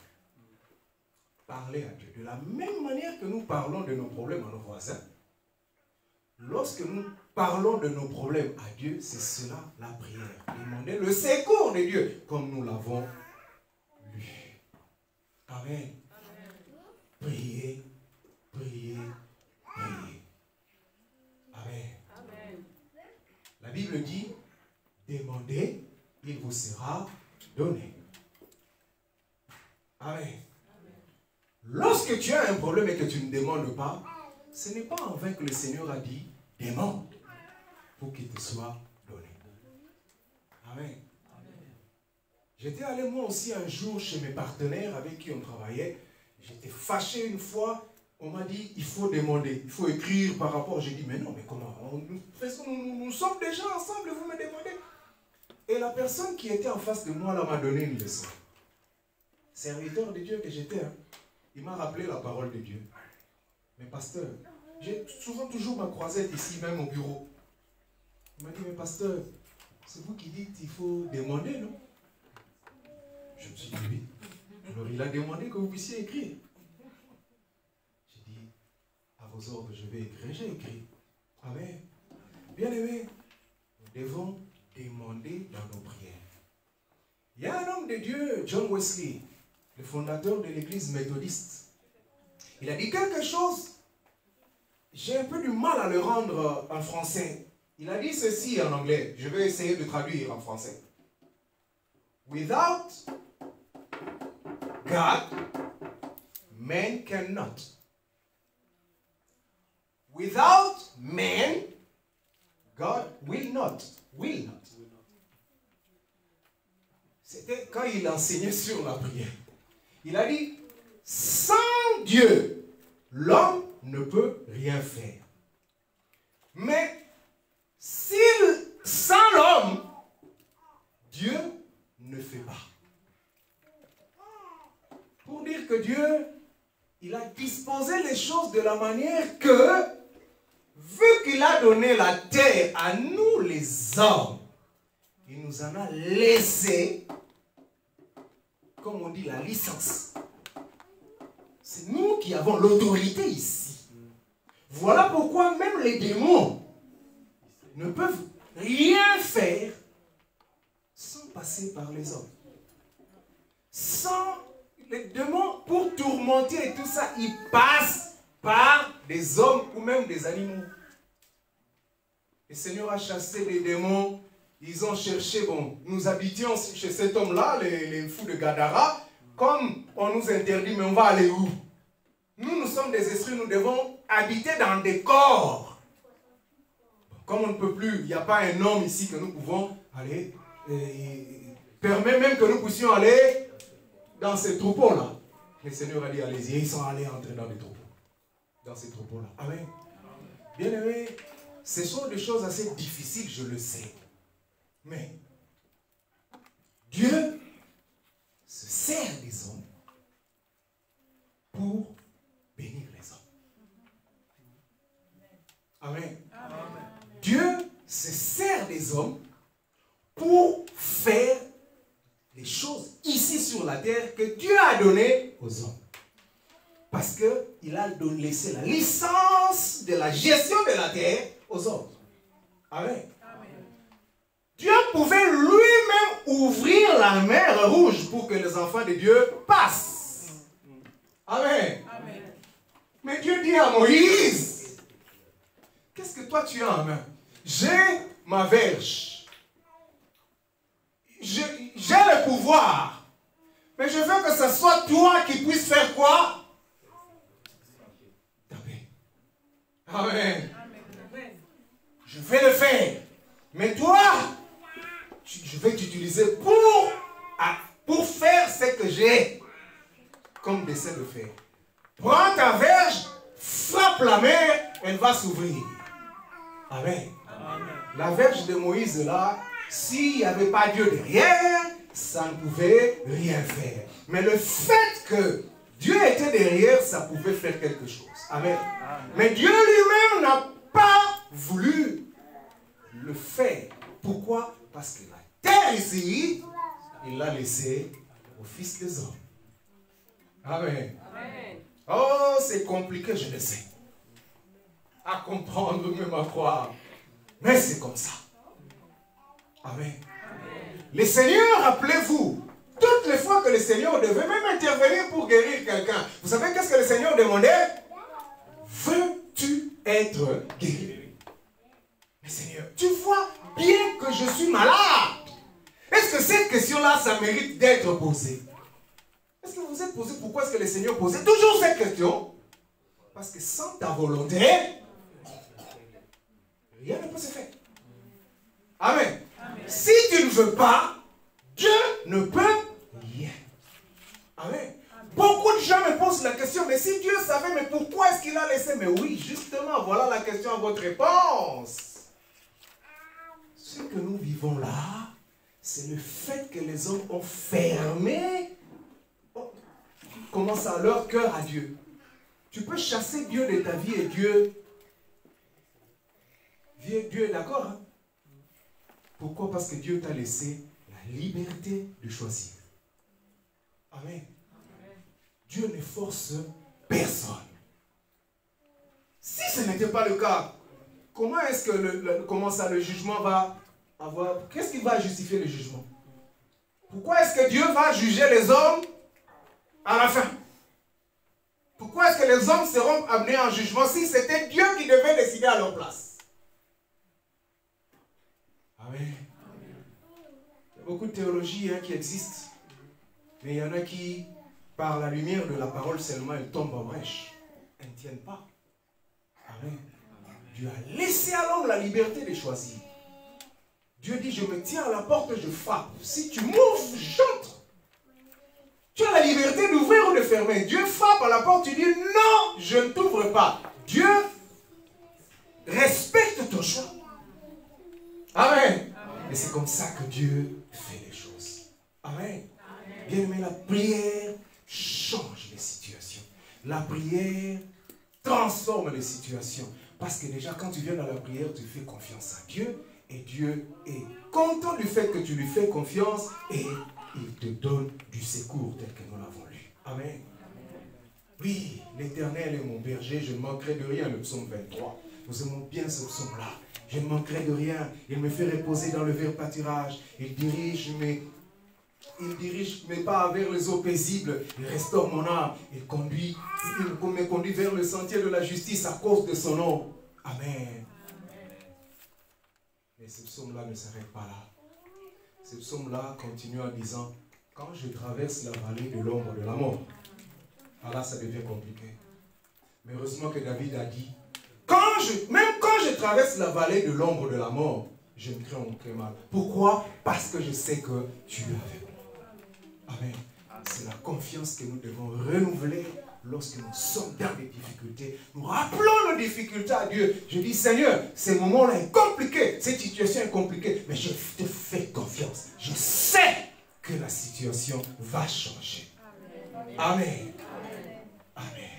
Parler à Dieu. De la même manière que nous parlons de nos problèmes à nos voisins, lorsque nous parlons de nos problèmes à Dieu, c'est cela la prière. Demander le secours de Dieu, comme nous l'avons lu. Amen. Priez, priez, priez. Amen. Amen. La Bible dit, demandez, il vous sera donné. Amen. Lorsque tu as un problème et que tu ne demandes pas, ce n'est pas en vain que le Seigneur a dit, demande pour qu'il te soit donné. Amen. J'étais allé moi aussi un jour chez mes partenaires avec qui on travaillait. J'étais fâché une fois. On m'a dit, il faut demander, il faut écrire par rapport. J'ai dit, mais non, mais comment? Nous sommes déjà ensemble, vous me demandez. Et la personne qui était en face de moi là m'a donné une leçon. Serviteur de Dieu que j'étais, hein, il m'a rappelé la parole de Dieu. Mais pasteur, j'ai souvent toujours ma croisette ici, même au bureau. Il m'a dit, mais pasteur, c'est vous qui dites qu'il faut demander, non? Je me suis dit, oui. Alors il a demandé que vous puissiez écrire. J'ai dit, à vos ordres, je vais écrire. J'ai écrit. Amen. Bien aimé, nous devons demander dans nos prières. Il y a un homme de Dieu, John Wesley, le fondateur de l'église méthodiste. Il a dit quelque chose, j'ai un peu du mal à le rendre en français. Il a dit ceci en anglais, je vais essayer de traduire en français. Without God, man cannot. Without man, God will not. Will not. C'était quand il enseignait sur la prière. Il a dit, sans Dieu, l'homme ne peut rien faire. Mais sans l'homme, Dieu ne fait pas. Pour dire que Dieu, il a disposé les choses de la manière que, vu qu'il a donné la terre à nous les hommes, il nous en a laissé, comme on dit, la licence. C'est nous qui avons l'autorité ici. Voilà pourquoi même les démons ne peuvent rien faire sans passer par les hommes. Sans les démons, pour tourmenter et tout ça, ils passent par des hommes ou même des animaux. Le Seigneur a chassé les démons. Ils ont cherché, bon, nous habitions chez cet homme-là, les fous de Gadara. Comme on nous interdit, mais on va aller où? Nous sommes des esprits, nous devons habiter dans des corps. Comme on ne peut plus, il n'y a pas un homme ici que nous pouvons aller, permet même que nous puissions aller dans ces troupeaux-là. Le Seigneur a dit, allez-y, ils sont allés entrer dans les troupeaux. Dans ces troupeaux-là. Amen. Bien-aimés, ce sont des choses assez difficiles, je le sais. Mais Dieu se sert des hommes pour bénir les hommes. Amen. Amen. Dieu se sert des hommes pour faire les choses ici sur la terre que Dieu a données aux hommes. Parce qu'il a laissé la licence de la gestion de la terre aux hommes. Amen. Dieu pouvait lui-même ouvrir la mer rouge pour que les enfants de Dieu passent. Amen. Amen. Mais Dieu dit à Moïse, qu'est-ce que toi tu as en main? J'ai ma verge. J'ai le pouvoir. Mais je veux que ce soit toi qui puisses faire quoi? Taper. Amen. Amen. Je vais le faire. Mais toi, je vais t'utiliser pour faire ce que j'ai comme dessein de faire. Prends ta verge, frappe la mer, elle va s'ouvrir. Amen. Amen. La verge de Moïse là, s'il n'y avait pas Dieu derrière, ça ne pouvait rien faire. Mais le fait que Dieu était derrière, ça pouvait faire quelque chose. Amen. Amen. Mais Dieu lui-même n'a pas voulu le faire. Pourquoi? Parce que la terre ici, il l'a laissée au Fils des hommes. Amen. Amen. Oh, c'est compliqué, je le sais. À comprendre, même à croire. Mais c'est comme ça. Amen. Amen. Le Seigneur, rappelez-vous, toutes les fois que le Seigneur devait même intervenir pour guérir quelqu'un, vous savez qu'est-ce que le Seigneur demandait? Veux-tu être guéri? Mais Seigneur, tu vois bien que je suis malade. Est-ce que cette question-là, ça mérite d'être posée? Est-ce que vous vous êtes posé pourquoi est-ce que le Seigneur posait toujours cette question? Parce que sans ta volonté, rien ne peut se faire. Amen. Amen. Si tu ne veux pas, Dieu ne peut rien. Amen. Amen. Beaucoup de gens me posent la question, mais si Dieu savait, mais pourquoi est-ce qu'il a laissé? Mais oui, justement, voilà la question à votre réponse. Ce que nous vivons là, c'est le fait que les hommes ont fermé leur cœur à Dieu. Tu peux chasser Dieu de ta vie et Dieu est d'accord. Hein? Pourquoi? Parce que Dieu t'a laissé la liberté de choisir. Amen. Amen. Dieu ne force personne. Si ce n'était pas le cas, comment est-ce que le jugement va avoir... Qu'est-ce qui va justifier le jugement? Pourquoi est-ce que Dieu va juger les hommes à la fin? Pourquoi est-ce que les hommes seront amenés en jugement si c'était Dieu qui devait décider à leur place? Amen. Il y a beaucoup de théologies qui existent, mais il y en a qui, par la lumière de la parole seulement, elles tombent en brèche. Elles ne tiennent pas. Amen. Dieu a laissé à l'homme la liberté de choisir. Dieu dit, je me tiens à la porte, je frappe. Si tu m'ouvres, j'entre. Tu as la liberté d'ouvrir ou de fermer. Dieu frappe à la porte, tu dis, non, je ne t'ouvre pas. Dieu respecte ton choix. Amen. Amen. Et c'est comme ça que Dieu fait les choses. Amen. Bien aimé, la prière change les situations. La prière transforme les situations. Parce que déjà, quand tu viens dans la prière, tu fais confiance à Dieu. Et Dieu est content du fait que tu lui fais confiance. Et il te donne du secours tel que nous l'avons lu. Amen. Oui, l'Éternel est mon berger, je ne manquerai de rien. Le psaume 23. Nous aimons bien ce psaume-là. Je ne manquerai de rien. Il me fait reposer dans le vert pâturage. Il dirige Il dirige mes pas vers les eaux paisibles. Il restaure mon âme. Il me conduit vers le sentier de la justice à cause de son nom. Amen. Mais ce psaume-là ne s'arrête pas là. Ce psaume-là continue en disant, quand je traverse la vallée de l'ombre de la mort. Alors là, ça devient compliqué. Mais heureusement que David a dit, même quand je traverse la vallée de l'ombre de la mort, je ne crains aucun mal. Pourquoi? Parce que je sais que tu es avec moi. Amen. C'est la confiance que nous devons renouveler lorsque nous sommes dans des difficultés. Nous rappelons nos difficultés à Dieu. Je dis, Seigneur, ce moment-là est compliqué. Cette situation est compliquée. Mais je te fais confiance. Je sais que la situation va changer. Amen. Amen.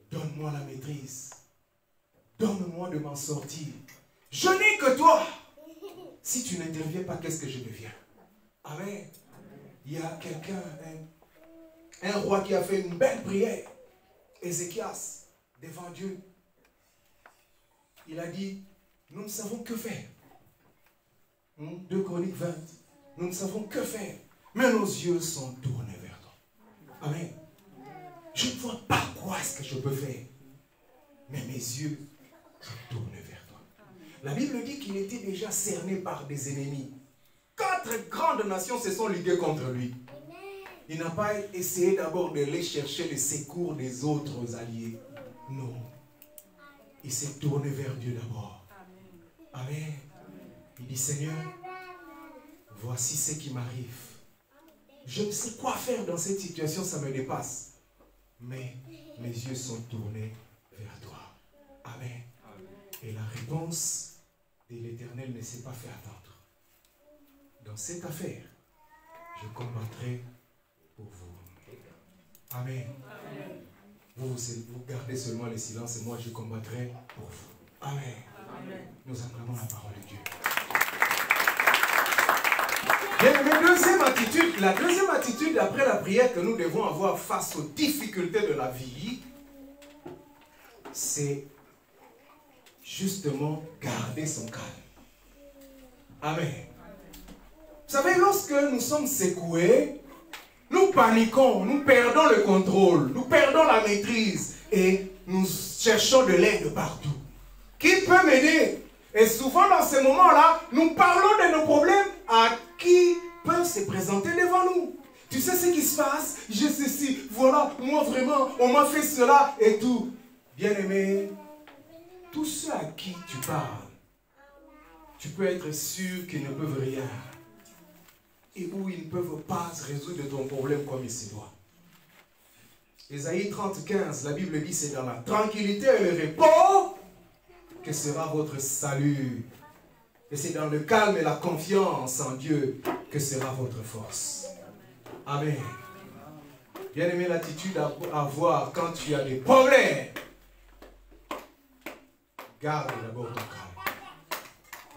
Donne-moi la maîtrise. Donne-moi de m'en sortir. Je n'ai que toi. Si tu n'interviens pas, qu'est-ce que je deviens? Amen. Il y a quelqu'un, un roi qui a fait une belle prière. Ézéchias, devant Dieu. Il a dit, nous ne savons que faire. 2 Chroniques 20. Nous ne savons que faire. Mais nos yeux sont tournés vers toi. Amen. Je ne vois pas quoi est-ce que je peux faire. Mais mes yeux sont tournés vers toi. La Bible dit qu'il était déjà cerné par des ennemis. 4 grandes nations se sont liguées contre lui. Il n'a pas essayé d'abord de les chercher le secours des autres alliés. Non. Il s'est tourné vers Dieu d'abord. Amen. Il dit, Seigneur, voici ce qui m'arrive. Je ne sais quoi faire dans cette situation, ça me dépasse. Mais mes yeux sont tournés vers toi. Amen. Et la réponse de l'Éternel ne s'est pas fait attendre. Dans cette affaire, je combattrai pour vous. Amen. Vous gardez seulement le silence et moi je combattrai pour vous. Amen. Nous acclamons la parole de Dieu. Bien, la deuxième attitude après la prière que nous devons avoir face aux difficultés de la vie, c'est justement garder son calme. Amen. Vous savez, lorsque nous sommes secoués, nous paniquons, nous perdons le contrôle, nous perdons la maîtrise et nous cherchons de l'aide partout. Qui peut m'aider? Et souvent dans ces moments-là, nous parlons de nos problèmes à qui peut se présenter devant nous. Tu sais ce qui se passe? J'ai ceci, voilà, moi vraiment, on m'a fait cela et tout. Bien-aimé, tous ceux à qui tu parles, tu peux être sûr qu'ils ne peuvent rien. Et où ils ne peuvent pas résoudre ton problème comme il se doit. Ésaïe 30, 15, la Bible dit, c'est dans la tranquillité et le repos que sera votre salut. Et c'est dans le calme et la confiance en Dieu que sera votre force. Amen. Bien aimé, l'attitude à avoir quand tu as des problèmes. Garde d'abord ton calme.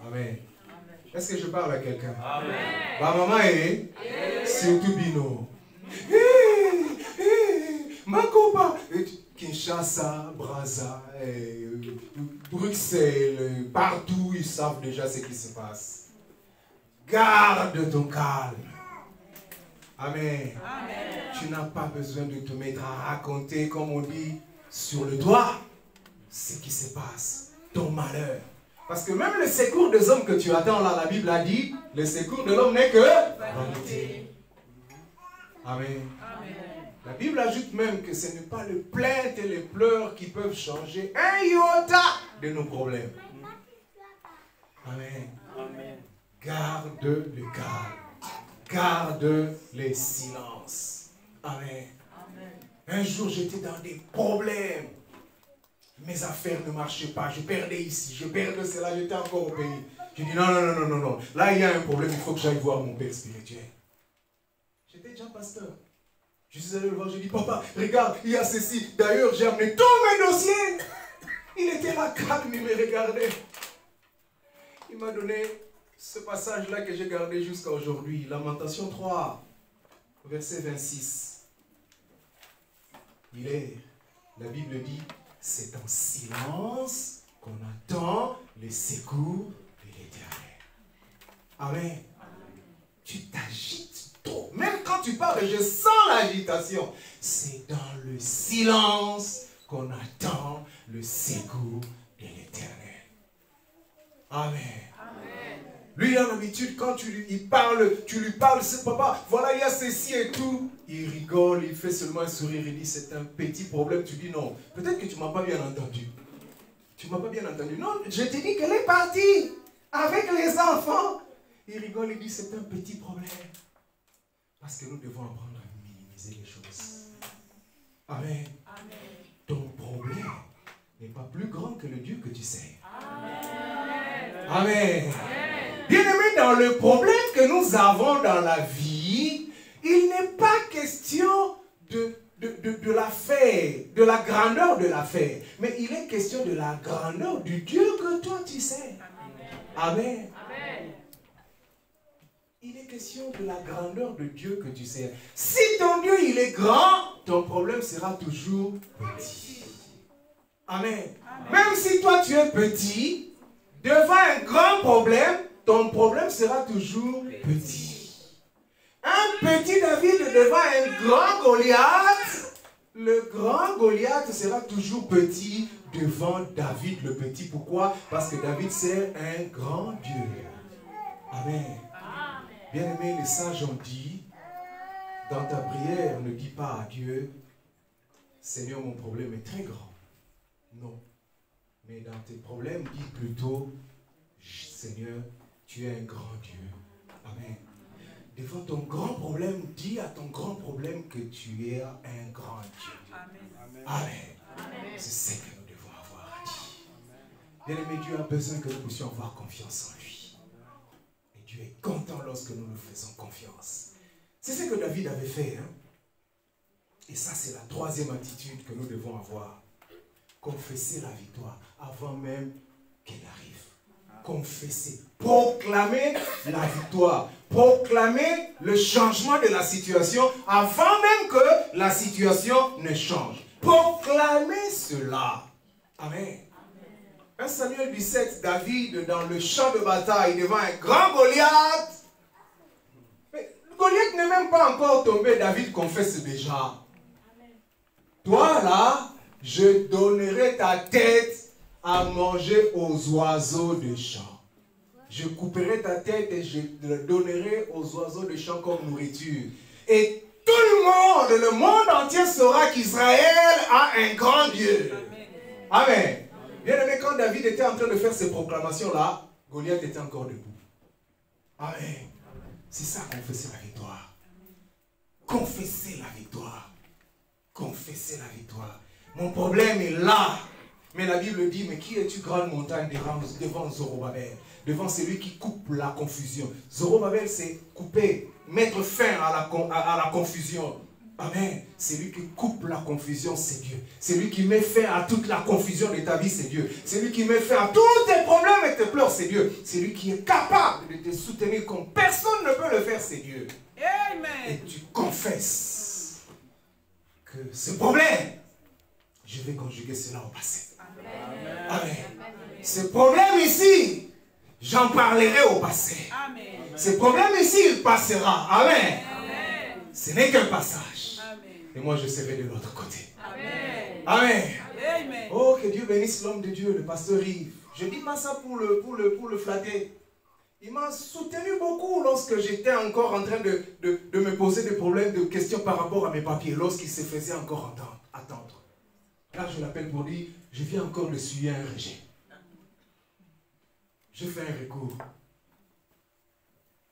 Amen. Est-ce que je parle à quelqu'un? Amen. Bah, maman est surtout Bino. Makopa. Kinshasa, Brazza, Bruxelles, partout, ils savent déjà ce qui se passe. Garde ton calme. Amen. Amen. Tu n'as pas besoin de te mettre à raconter, comme on dit, sur le doigt, ce qui se passe, ton malheur. Parce que même le secours des hommes que tu attends là, la Bible a dit, le secours de l'homme n'est que vanité. Amen. Amen. La Bible ajoute même que ce n'est pas les plaintes et les pleurs qui peuvent changer un iota de nos problèmes. Amen. Amen. Garde le calme. Garde les silences. Amen. Amen. Un jour, j'étais dans des problèmes. Mes affaires ne marchaient pas. Je perdais ici, je perdais cela, j'étais encore au pays. J'ai dit non, non, non, non, non, non. Là, il y a un problème, il faut que j'aille voir mon père spirituel. J'étais déjà pasteur. Je suis allé le voir, j'ai dit, papa, regarde, il y a ceci. D'ailleurs, j'ai amené tous mes dossiers. Il était là, calme, il me regardait. Il m'a donné ce passage-là que j'ai gardé jusqu'à aujourd'hui. Lamentation 3, verset 26. La Bible dit, c'est en silence qu'on attend les secours de l'Éternel. Amen. Tu t'agites trop. Même quand tu parles, je sens l'agitation. C'est dans le silence qu'on attend le secours de l'Éternel. Amen. Lui, il a l'habitude, quand tu lui parles, c'est papa, voilà, il y a ceci et tout. Il rigole, il fait seulement un sourire, il dit, c'est un petit problème. Tu dis non, peut-être que tu ne m'as pas bien entendu. Tu ne m'as pas bien entendu. Non, je t'ai dit qu'elle est partie avec les enfants. Il rigole, il dit, c'est un petit problème. Parce que nous devons apprendre à minimiser les choses. Amen. Ton problème n'est pas plus grand que le Dieu que tu sais. Amen. Bien-aimé, dans le problème que nous avons dans la vie, il n'est pas question de l'affaire, de la grandeur de l'affaire, mais il est question de la grandeur du Dieu que toi tu sais. Amen. Il est question de la grandeur de Dieu que tu sais. Si ton Dieu il est grand, ton problème sera toujours petit. Amen. Même si toi tu es petit, devant un grand problème, ton problème sera toujours petit. Un petit David devant un grand Goliath, le grand Goliath sera toujours petit devant David le petit. Pourquoi? Parce que David c'est un grand Dieu. Amen. Bien-aimés, les sages ont dit, dans ta prière, ne dis pas à Dieu, Seigneur, mon problème est très grand. Non. Mais dans tes problèmes, dis plutôt, Seigneur, tu es un grand Dieu. Amen. Devant ton grand problème, dis à ton grand problème que tu es un grand Dieu. Amen. Amen. C'est ce que nous devons avoir à dire. Bien-aimé, Dieu a besoin que nous puissions avoir confiance en lui. Et Dieu est content lorsque nous nous faisons confiance. C'est ce que David avait fait. Hein? Et ça, c'est la troisième attitude que nous devons avoir. Confesser la victoire avant même qu'elle arrive. Confesser, proclamer la victoire, proclamer le changement de la situation avant même que la situation ne change. Proclamer cela. Amen. 1 Samuel 17, David dans le champ de bataille devant un grand Goliath. Mais Goliath n'est même pas encore tombé, David confesse déjà. Toi là, je donnerai ta tête à manger aux oiseaux de champ. Je couperai ta tête et je le donnerai aux oiseaux de champ comme nourriture. Et tout le monde entier saura qu'Israël a un grand Dieu. Amen. Bien aimé, quand David était en train de faire ces proclamations-là, Goliath était encore debout. Amen. C'est ça, confesser la victoire. Confesser la victoire. Confesser la victoire. Mon problème est là. Mais la Bible dit, mais qui es-tu, grande montagne devant Zorobabel? Devant celui qui coupe la confusion. Zorobabel, c'est couper, mettre fin à la confusion. Amen. Celui qui coupe la confusion, c'est Dieu. Celui qui met fin à toute la confusion de ta vie, c'est Dieu. Celui qui met fin à tous tes problèmes et tes pleurs, c'est Dieu. Celui qui est capable de te soutenir comme personne ne peut le faire, c'est Dieu. Amen. Et tu confesses que ce problème, je vais conjuguer cela au passé. Amen. Amen. Ce problème ici, j'en parlerai au passé. Amen. Ce problème ici, il passera. Amen. Amen. Ce n'est qu'un passage. Amen. Et moi, je serai de l'autre côté. Amen. Amen. Amen. Oh, que Dieu bénisse l'homme de Dieu, le pasteur Yves. Je ne dis pas ça pour le flatter. Il m'a soutenu beaucoup lorsque j'étais encore en train de me poser des problèmes, de questions par rapport à mes papiers, lorsqu'il se faisait encore attendre. Là, je l'appelle pour dire, je viens encore de suivre un rejet. Je fais un recours.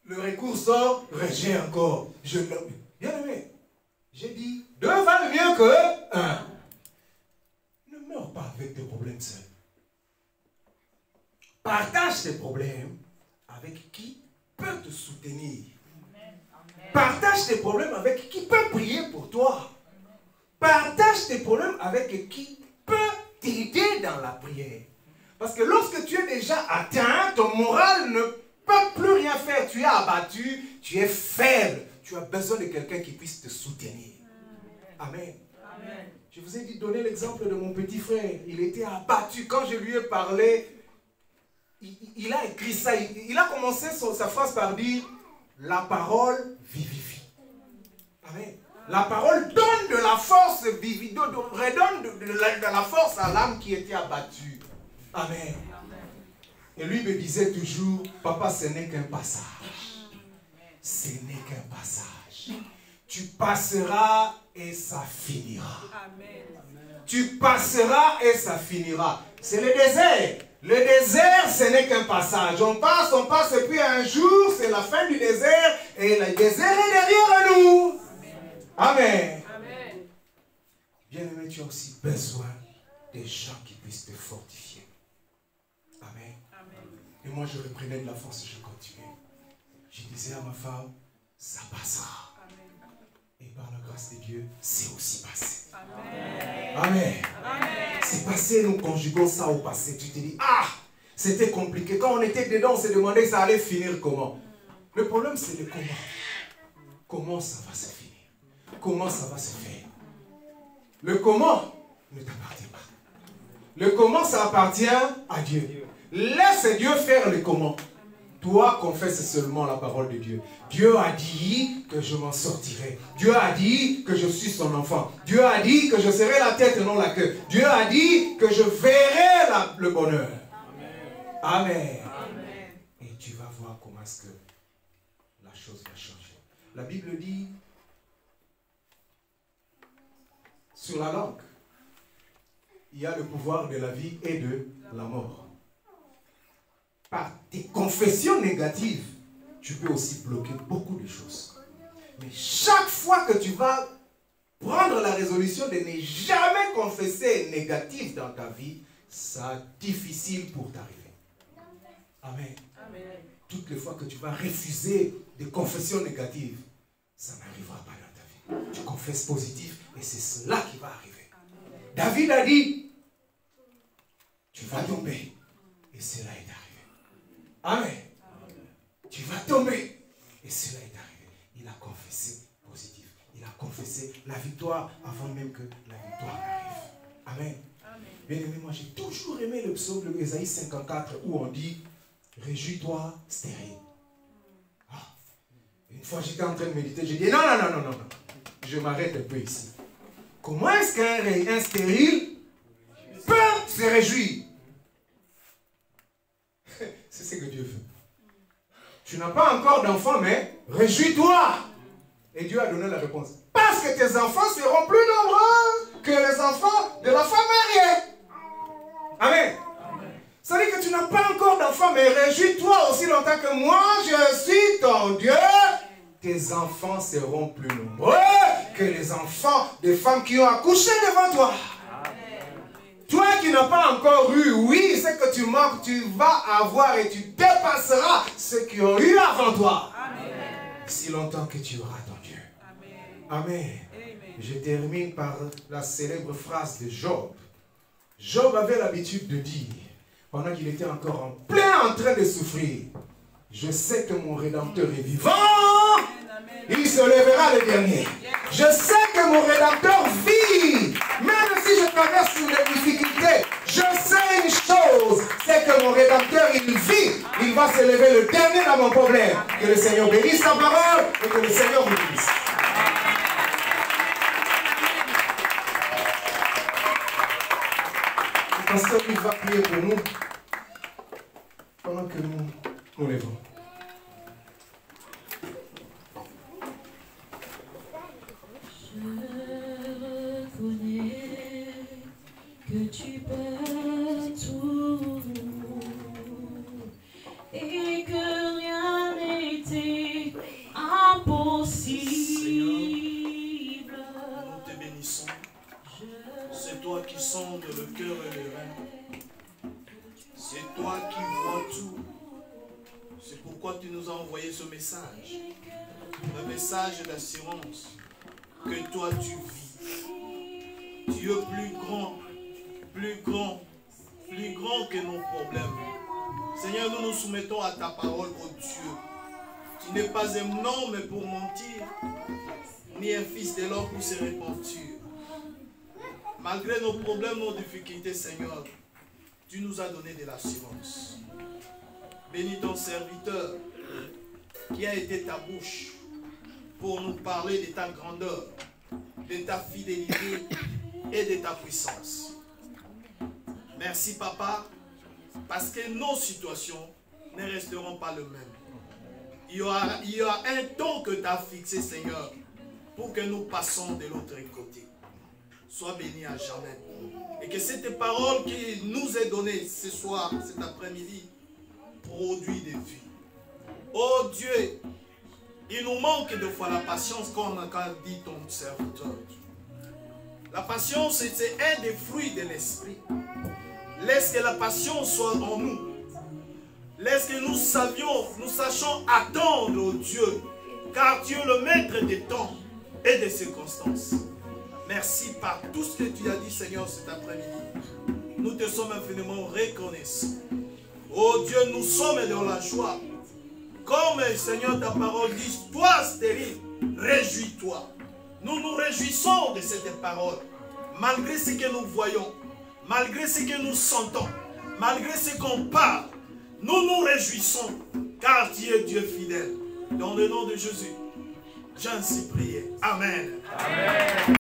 Le recours sort, rejet encore. Je l'appelle. Bien aimé, j'ai dit, 2 valent mieux que 1. Ne meurs pas avec tes problèmes seuls. Partage tes problèmes avec qui peut te soutenir. Partage tes problèmes avec qui peut prier pour toi. Partage tes problèmes avec qui peut t'aider dans la prière. Parce que lorsque tu es déjà atteint, ton moral ne peut plus rien faire. Tu es abattu, tu es faible. Tu as besoin de quelqu'un qui puisse te soutenir. Amen. Amen. Je vous ai dit, donner l'exemple de mon petit frère. Il était abattu. Quand je lui ai parlé, il a écrit ça. Il a commencé sa phrase par dire, la parole vivifie. La parole donne de la force, redonne de la force à l'âme qui était abattue. Amen. Et lui me disait toujours, papa, ce n'est qu'un passage. Ce n'est qu'un passage. Tu passeras et ça finira. Amen. Tu passeras et ça finira. C'est le désert. Le désert, ce n'est qu'un passage. On passe, et puis un jour, c'est la fin du désert, et le désert est derrière nous. Amen. Amen. Bien-aimé, tu as aussi besoin des gens qui puissent te fortifier. Amen. Amen. Et moi, je reprenais de la force et je continuais. Je disais à ma femme, ça passera. Amen. Et par la grâce de Dieu, c'est aussi passé. Amen. Amen. Amen. C'est passé, nous conjuguons ça au passé. Tu te dis, ah, c'était compliqué. Quand on était dedans, on se demandait ça allait finir comment. Le problème, c'est le comment. Comment ça va se finir? Comment ça va se faire? Le comment ne t'appartient pas. Le comment, ça appartient à Dieu. Laisse Dieu faire le comment. Toi, confesse seulement la parole de Dieu. Dieu a dit que je m'en sortirai. Dieu a dit que je suis son enfant. Dieu a dit que je serai la tête et non la queue. Dieu a dit que je verrai le bonheur. Amen. Amen. Et tu vas voir comment est-ce que la chose va changer. La Bible dit, sur la langue, il y a le pouvoir de la vie et de la mort. Par tes confessions négatives, tu peux aussi bloquer beaucoup de choses. Mais chaque fois que tu vas prendre la résolution de ne jamais confesser négatif dans ta vie, ça difficile pour t'arriver. Amen. Amen. Toutes les fois que tu vas refuser des confessions négatives, ça n'arrivera pas dans ta vie. Tu confesses positif et c'est cela qui va arriver. Amen. David a dit, tu vas tomber et cela est arrivé. Amen. Amen. Tu vas tomber. Et cela est arrivé. Il a confessé positif. Il a confessé la victoire avant même que la victoire arrive. Amen. Amen. Bien aimé, moi j'ai toujours aimé le psaume de Ésaïe 54 où on dit réjouis-toi stérile. Ah. Une fois j'étais en train de méditer, j'ai dit non. Je m'arrête un peu ici. Comment est-ce qu'un stérile peut se réjouir? C'est ce que Dieu veut. Tu n'as pas encore d'enfants, mais réjouis-toi. Et Dieu a donné la réponse. Parce que tes enfants seront plus nombreux que les enfants de la femme mariée. Amen. Ça veut dire que tu n'as pas encore d'enfants, mais réjouis-toi aussi longtemps que moi, je suis ton Dieu. Tes enfants seront plus nombreux que les enfants des femmes qui ont accouché devant toi. Toi qui n'as pas encore eu, oui, c'est que tu manques, tu vas avoir et tu dépasseras ceux qui ont eu avant toi. Amen. Si longtemps que tu auras ton Dieu. Amen. Amen. Amen. Je termine par la célèbre phrase de Job. Job avait l'habitude de dire, pendant qu'il était encore en train de souffrir, je sais que mon Rédempteur est vivant. Il se lèvera le dernier. Je sais que mon Rédempteur vit. Même si je traverse des difficultés, je sais une chose, c'est que mon Rédempteur, il vit. Il va se lever le dernier dans mon problème. Que le Seigneur bénisse sa parole et que le Seigneur vous bénisse. Le pasteur, il va prier pour nous pendant que nous lèvons. Que tu peux tout et que rien n'était impossible. Seigneur, nous te bénissons. C'est toi qui sondes le cœur et les reins. C'est toi qui vois tout. C'est pourquoi tu nous as envoyé ce message. Un message d'assurance que toi tu vis. Dieu plus grand que nos problèmes. Seigneur, nous nous soumettons à ta parole, ô Dieu. Tu n'es pas un homme pour mentir, ni un fils de l'homme pour se repentir. Malgré nos problèmes, nos difficultés, Seigneur, tu nous as donné de l'assurance. Bénis ton serviteur qui a été ta bouche pour nous parler de ta grandeur, de ta fidélité et de ta puissance. Merci, Papa, parce que nos situations ne resteront pas les mêmes. Il y a un temps que tu as fixé, Seigneur, pour que nous passions de l'autre côté. Sois béni à jamais. Et que cette parole qui nous est donnée ce soir, cet après-midi, produit des vies. Oh Dieu, il nous manque de fois la patience, comme a dit ton serviteur. La patience, c'est un des fruits de l'esprit. Laisse que la patience soit en nous. Laisse que nous sachions attendre au Dieu, car Dieu est le maître des temps et des circonstances. Merci par tout ce que tu as dit, Seigneur, cet après-midi. Nous te sommes infiniment reconnaissants. Oh Dieu, nous sommes dans la joie. Comme, Seigneur, ta parole dit, toi, stérile, réjouis-toi. Nous nous réjouissons de cette parole, malgré ce que nous voyons, malgré ce que nous sentons, malgré ce qu'on parle. Nous nous réjouissons, car tu es Dieu fidèle. Dans le nom de Jésus, j'ai ainsi prié. Amen. Amen.